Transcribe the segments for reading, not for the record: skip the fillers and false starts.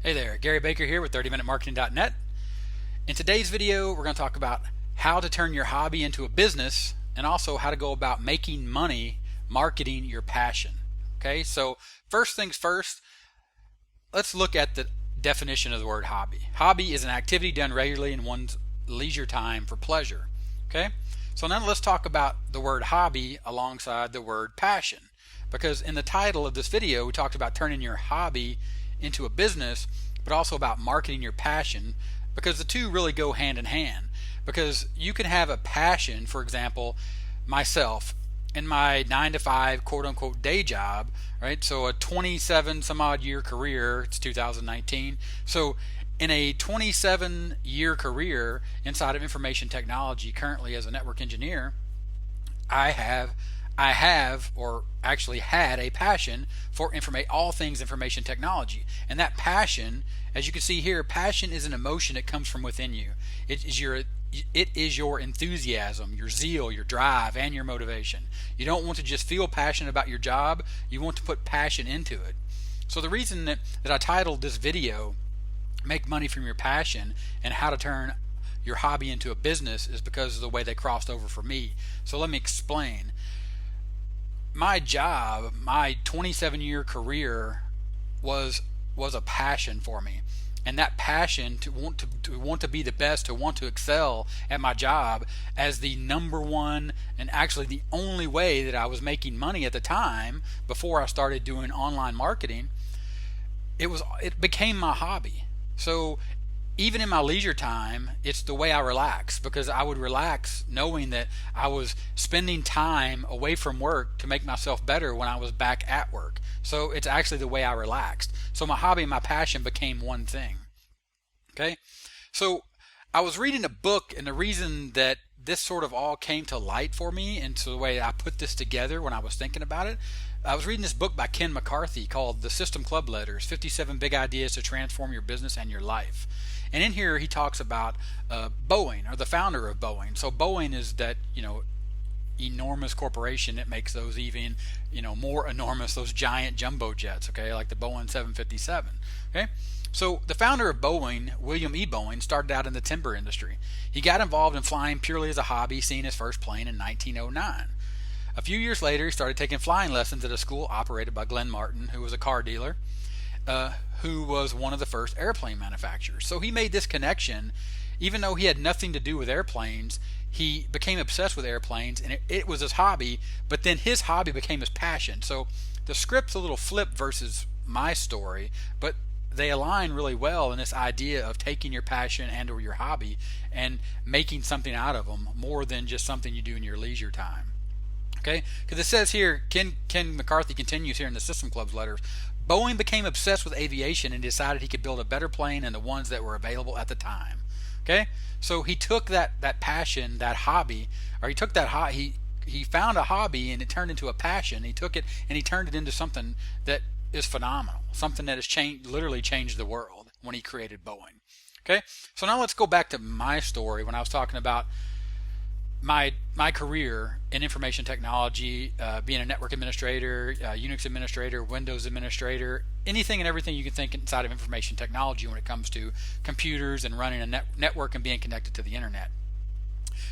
Hey there, Gary Baker here with 30minutemarketing.net. In today's video, we're going to talk about how to turn your hobby into a business and also how to go about making money marketing your passion. Okay, so first things first, let's look at the definition of the word hobby. Hobby is an activity done regularly in one's leisure time for pleasure. Okay, so now let's talk about the word hobby alongside the word passion, because in the title of this video, we talked about turning your hobby into a business, but also about marketing your passion, because the two really go hand in hand. Because you can have a passion, for example, myself in my 9 to 5 quote unquote day job, right? So a 27 some odd year career, it's 2019. So in a 27-year career inside of information technology, currently as a network engineer, I have, or actually had, a passion for all things information technology. And that passion, as you can see here, passion is an emotion that comes from within you. It is your enthusiasm, your zeal, your drive, and your motivation. You don't want to just feel passionate about your job, you want to put passion into it. So the reason that I titled this video, Make Money from Your Passion and How to Turn Your Hobby into a Business, is because of the way they crossed over for me. So let me explain. My job, my 27-year career was a passion for me, and that passion to want to be the best, to want to excel at my job as the number one and actually the only way that I was making money at the time before I started doing online marketing. It became my hobby. So even in my leisure time, it's the way I relax, because I would relax knowing that I was spending time away from work to make myself better when I was back at work. So it's actually the way I relaxed. So my hobby and my passion became one thing. Okay? So I was reading a book, and the reason that this sort of all came to light for me, and so the way I put this together when I was thinking about it, I was reading this book by Ken McCarthy called The System Club Letters, 57 Big Ideas to Transform Your Business and Your Life. And in here he talks about Boeing, or the founder of Boeing. So Boeing is that, enormous corporation that makes those even, more enormous, those giant jumbo jets, okay, like the Boeing 757, okay? So the founder of Boeing, William E. Boeing, started out in the timber industry. He got involved in flying purely as a hobby, seeing his first plane in 1909. A few years later, he started taking flying lessons at a school operated by Glenn Martin, who was a car dealer, who was one of the first airplane manufacturers. So he made this connection. Even though he had nothing to do with airplanes, he became obsessed with airplanes, and it was his hobby, but then his hobby became his passion. So the script's a little flip versus my story, but they align really well in this idea of taking your passion and or your hobby and making something out of them, more than just something you do in your leisure time. Okay, because it says here, Ken McCarthy continues here in the System Club's letters, Boeing became obsessed with aviation and decided he could build a better plane than the ones that were available at the time. Okay, so he took that passion, that hobby, or he took that he found a hobby and it turned into a passion. He took it and he turned it into something that is phenomenal, something that has literally changed the world when he created Boeing. Okay, so now let's go back to my story when I was talking about my career in information technology, being a network administrator, Unix administrator, Windows administrator, anything and everything you can think inside of information technology when it comes to computers and running a network and being connected to the internet.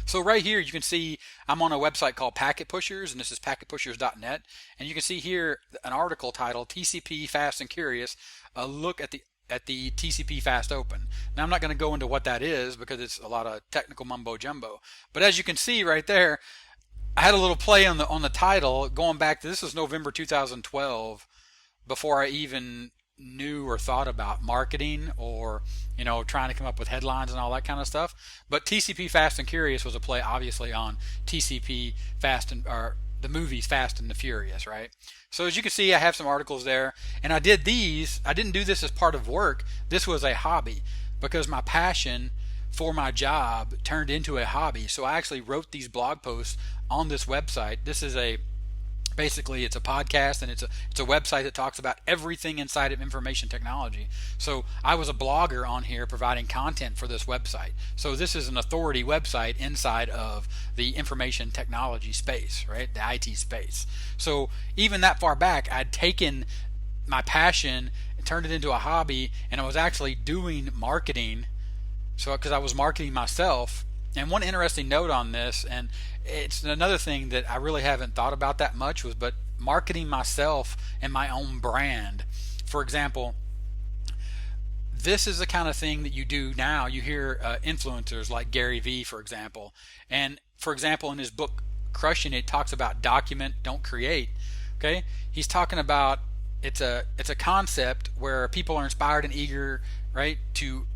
So right here you can see I'm on a website called Packet Pushers, and this is packetpushers.net, and you can see here an article titled TCP Fast and Curious, a look at the TCP Fast Open. Now I'm not going to go into what that is because it's a lot of technical mumbo jumbo, but as you can see right there, I had a little play on the title going back to, this was November 2012, before I even knew or thought about marketing or trying to come up with headlines and all that kind of stuff. But TCP Fast and Curious was a play obviously on TCP Fast or the movies Fast and the Furious, right? So as you can see, I have some articles there, and I didn't do this as part of work. This was a hobby because my passion for my job turned into a hobby. So I actually wrote these blog posts on this website. This is basically it's a podcast, and it's a website that talks about everything inside of information technology. So I was a blogger on here providing content for this website. So this is an authority website inside of the information technology space, right? The IT space. So even that far back, I'd taken my passion turned it into a hobby, and I was actually doing marketing. So because I was marketing myself. And one interesting note on this, and it's another thing that I really haven't thought about that much, was but marketing myself and my own brand. For example, this is the kind of thing that you do now. You hear influencers like Gary Vee, for example. And for example, in his book Crushing It, talks about document, don't create. Okay, he's talking about it's a concept where people are inspired and eager, right, to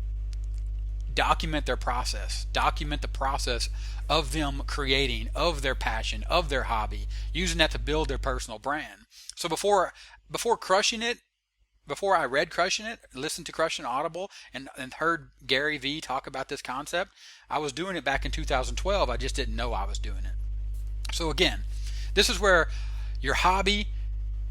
document their process, document the process of them creating, of their passion, of their hobby, using that to build their personal brand. So before Crushing It, before I read Crushing It, listened to Crushing Audible, and heard Gary Vee talk about this concept, I was doing it back in 2012. I just didn't know I was doing it. So again, this is where your hobby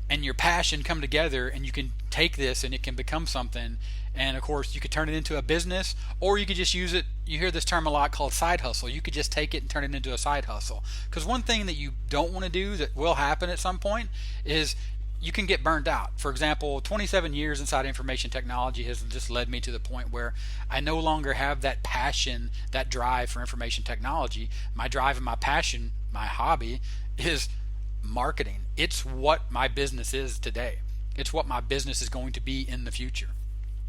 and your passion come together, and you can take this and it can become something. And of course, you could turn it into a business, or you could just use it. You hear this term a lot called side hustle. You could just take it and turn it into a side hustle. Because one thing that you don't want to do, that will happen at some point, is you can get burned out. For example, 27 years inside information technology has just led me to the point where I no longer have that passion, that drive for information technology. My drive and my passion, my hobby, is marketing. It's what my business is today. It's what my business is going to be in the future.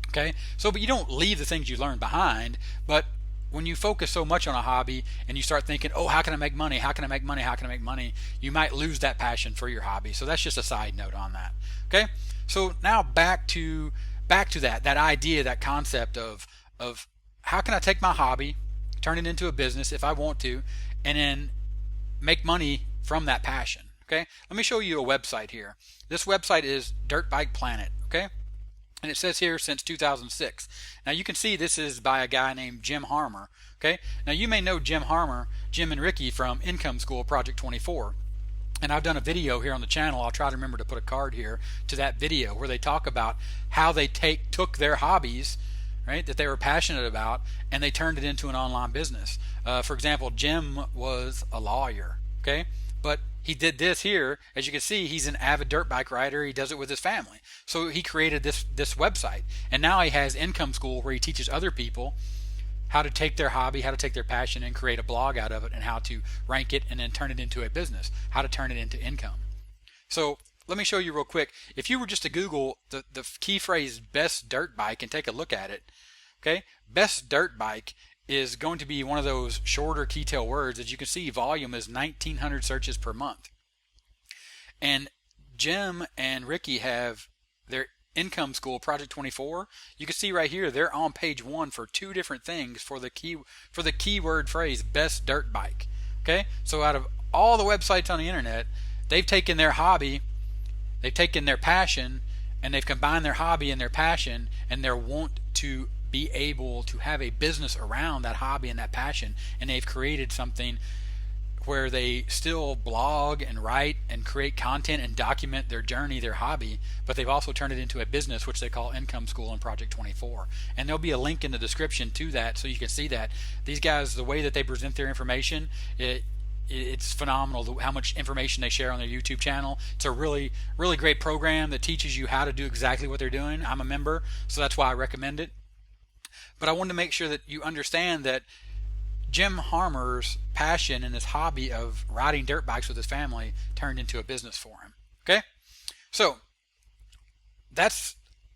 Okay, so but you don't leave the things you learn behind, but when you focus so much on a hobby and you start thinking, oh, how can I make money? How can I make money? How can I make money? You might lose that passion for your hobby. So that's just a side note on that. Okay, so now back to that idea, that concept of how can I take my hobby, turn it into a business if I want to, and then make money from that passion. Okay, let me show you a website here. This website is Dirt Bike Planet. Okay. And it says here since 2006. Now you can see this is by a guy named Jim Harmer. Okay. Now you may know Jim Harmer, Jim and Ricky from Income School Project 24. And I've done a video here on the channel. I'll try to remember to put a card here to that video where they talk about how they took their hobbies, right, that they were passionate about, and they turned it into an online business. For example, Jim was a lawyer. Okay. But he did this here. As you can see, he's an avid dirt bike rider. He does it with his family. So he created this website. And now he has Income School, where he teaches other people how to take their hobby, how to take their passion and create a blog out of it, and how to rank it and then turn it into a business, how to turn it into income. So let me show you real quick. If you were just to Google the key phrase best dirt bike and take a look at it, okay, best dirt bike is going to be one of those shorter key tail words. As you can see, volume is 1,900 searches per month. And Jim and Ricky have their Income School Project 24. You can see right here they're on page 1 for 2 different things for the keyword phrase best dirt bike. Okay, so out of all the websites on the internet, they've taken their hobby, they've taken their passion, and they've combined their hobby and their passion and their want to be able to have a business around that hobby and that passion, and they've created something where they still blog and write and create content and document their journey, their hobby, but they've also turned it into a business, which they call Income School and Project 24. And there'll be a link in the description to that so you can see that. These guys, the way that they present their information, it's phenomenal how much information they share on their YouTube channel. It's a really, really great program that teaches you how to do exactly what they're doing. I'm a member, so that's why I recommend it. But I wanted to make sure that you understand that Jim Harmer's passion and his hobby of riding dirt bikes with his family turned into a business for him. Okay? So that's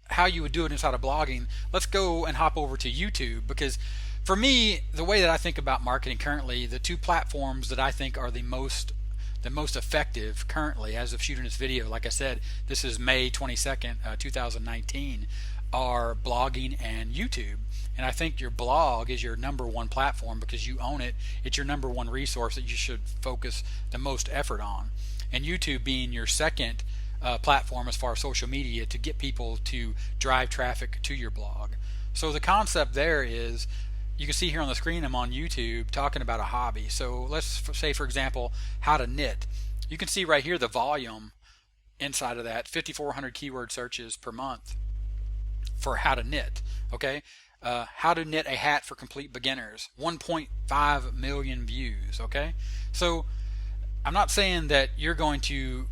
how you would do it inside of blogging. Let's go and hop over to YouTube, because for me, the way that I think about marketing currently, the 2 platforms that I think are the most effective currently as of shooting this video, like I said, this is May 22nd, 2019, are blogging and YouTube. And I think your blog is your #1 platform because you own it. It's your #1 resource that you should focus the most effort on. And YouTube being your second platform as far as social media to get people to drive traffic to your blog. So the concept there is, you can see here on the screen I'm on YouTube talking about a hobby. So let's say, for example, how to knit. You can see right here the volume inside of that, 5,400 keyword searches per month for how to knit. Okay, how to knit a hat for complete beginners, 1.5 million views. Okay, so I'm not saying that you're going to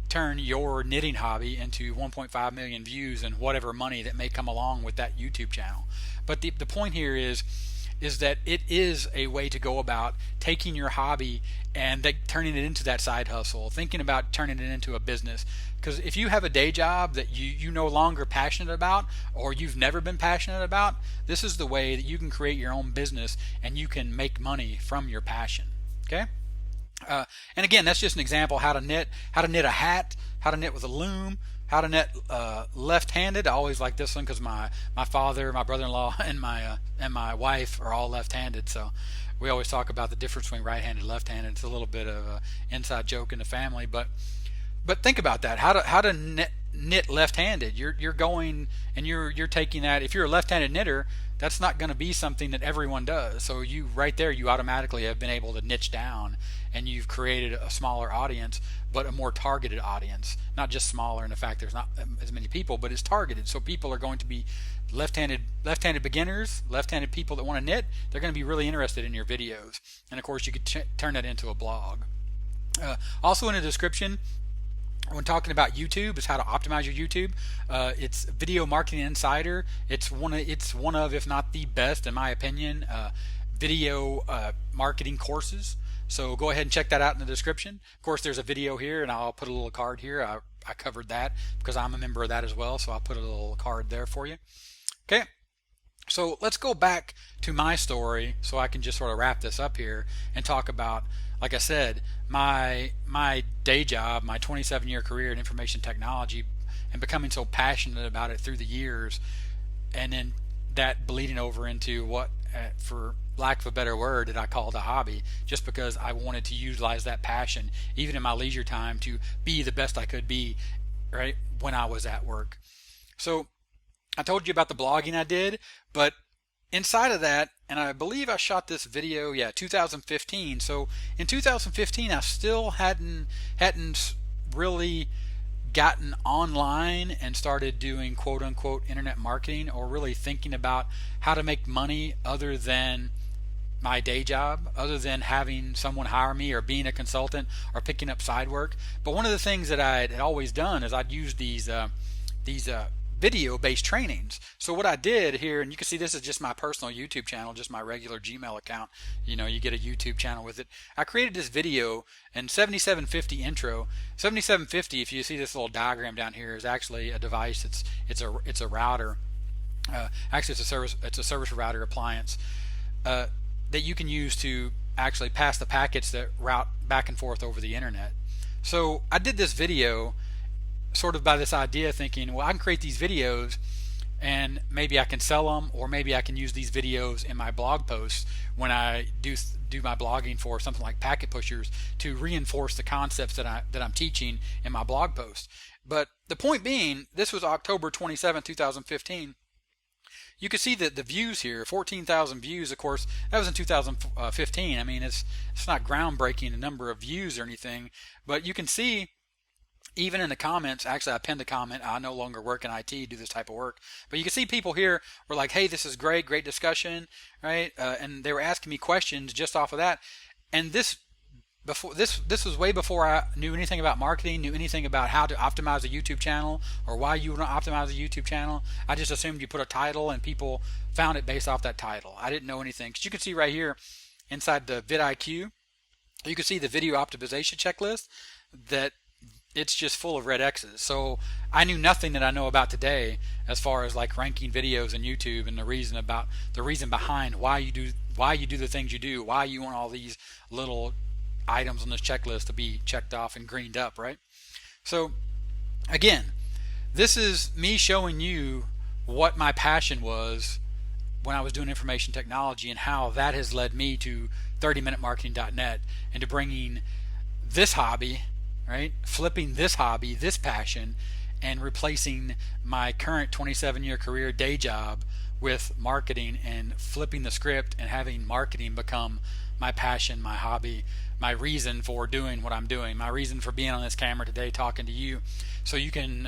turn your knitting hobby into 1.5 million views and whatever money that may come along with that YouTube channel. But the point here is that it is a way to go about taking your hobby and turning it into that side hustle, thinking about turning it into a business. Because if you have a day job that you no longer passionate about, or you've never been passionate about, this is the way that you can create your own business and you can make money from your passion. Okay? And again, that's just an example how to knit a hat, how to knit with a loom, how to knit left-handed. I always like this one because my father, my brother-in-law, and my wife are all left-handed, so we always talk about the difference between right-handed and left-handed. It's a little bit of an inside joke in the family, but think about that. How to knit left-handed. You're going and you're taking that. If you're a left-handed knitter, that's not going to be something that everyone does. So you right there, you automatically have been able to niche down, and you've created a smaller audience, but a more targeted audience. Not just smaller in the fact there's not as many people, but it's targeted. So people are going to be left-handed beginners, left-handed people that want to knit. They're going to be really interested in your videos, and of course you could turn that into a blog. Also in the description, when talking about YouTube, is how to optimize your YouTube. It's Video Marketing Insider. It's one of, if not the best, in my opinion, video marketing courses. So go ahead and check that out in the description. Of course, there's a video here, and I'll put a little card here. I covered that because I'm a member of that as well, so I'll put a little card there for you. Okay. So let's go back to my story so I can just sort of wrap this up here and talk about, like I said, my day job, my 27-year career in information technology, and becoming so passionate about it through the years, and then that bleeding over into what, for lack of a better word, that I called a hobby, just because I wanted to utilize that passion, even in my leisure time, to be the best I could be, right, when I was at work. So I told you about the blogging I did, but inside of that, and I believe I shot this video, 2015. So in 2015, I still hadn't really gotten online and started doing quote unquote internet marketing, or really thinking about how to make money other than my day job, other than having someone hire me or being a consultant or picking up side work. But one of the things that I had always done is I'd use these video-based trainings. So what I did here, and you can see this is just my personal YouTube channel, just my regular Gmail account. You know, you get a YouTube channel with it. I created this video and 7750 intro. 7750, if you see this little diagram down here, is actually a device. It's a router. Actually, it's a service router appliance that you can use to actually pass the packets that route back and forth over the internet. So I did this video sort of by this idea, thinking, well, I can create these videos and maybe I can sell them, or maybe I can use these videos in my blog posts when I do my blogging for something like Packet Pushers, to reinforce the concepts that I'm teaching in my blog post. But the point being, this was October 27, 2015. You can see that the views here, 14,000 views. Of course, that was in 2015. I mean, it's not groundbreaking, the number of views or anything, but you can see even in the comments. Actually, I pinned the comment, I no longer work in IT, do this type of work. But you can see people here were like, hey, this is great discussion, right? And they were asking me questions just off of that. And this was way before I knew anything about marketing, knew anything about how to optimize a YouTube channel, or why you want to optimize a YouTube channel. I just assumed you put a title and people found it based off that title. I didn't know anything. Because you can see right here inside the vidIQ, you can see the video optimization checklist, that it's just full of red X's. So I knew nothing that I know about today as far as like ranking videos in YouTube, and the reason behind why you do the things you do, why you want all these little items on this checklist to be checked off and greened up, right? So again, this is me showing you what my passion was when I was doing information technology, and how that has led me to 30minutemarketing.net, and to bringing this hobby, right, flipping this hobby, this passion, and replacing my current 27-year career day job with marketing, and flipping the script and having marketing become my passion, my hobby, my reason for doing what I'm doing, my reason for being on this camera today talking to you, so you can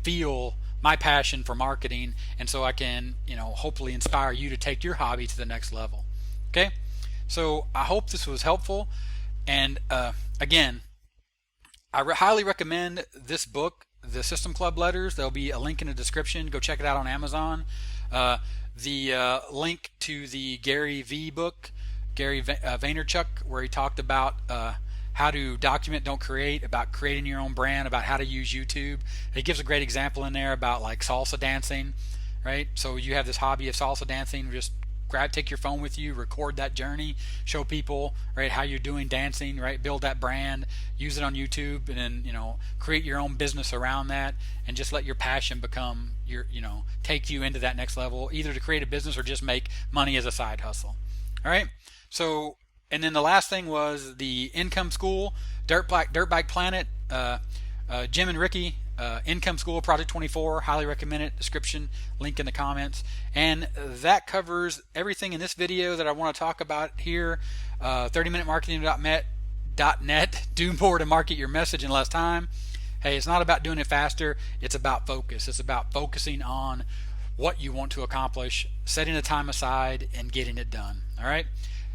feel my passion for marketing, and so I can, hopefully inspire you to take your hobby to the next level. Okay, so I hope this was helpful, and again, I highly recommend this book, The System Club Letters. There'll be a link in the description. Go check it out on Amazon. The link to the Gary V book, Gary Vaynerchuk, where he talked about how to document, don't create, about creating your own brand, about how to use YouTube. He gives a great example in there about like salsa dancing, right? So you have this hobby of salsa dancing, just take your phone with you, record that journey, show people, right, how you're doing dancing, right, build that brand, use it on YouTube, and then, you know, create your own business around that, and just let your passion become your, you know, take you into that next level, either to create a business or just make money as a side hustle. All right. So, and then the last thing was the Income School, Dirt Bike Planet, Jim and Ricky, Income School Project 24, highly recommend it. Description, link in the comments. And that covers everything in this video that I want to talk about here. 30minutemarketing.net. Do more to market your message in less time. Hey, it's not about doing it faster. It's about focus. It's about focusing on what you want to accomplish, setting the time aside, and getting it done. All right.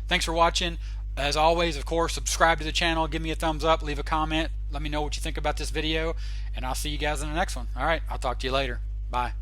Thanks for watching. As always, of course, subscribe to the channel, give me a thumbs up, leave a comment, let me know what you think about this video, and I'll see you guys in the next one. All right, I'll talk to you later. Bye.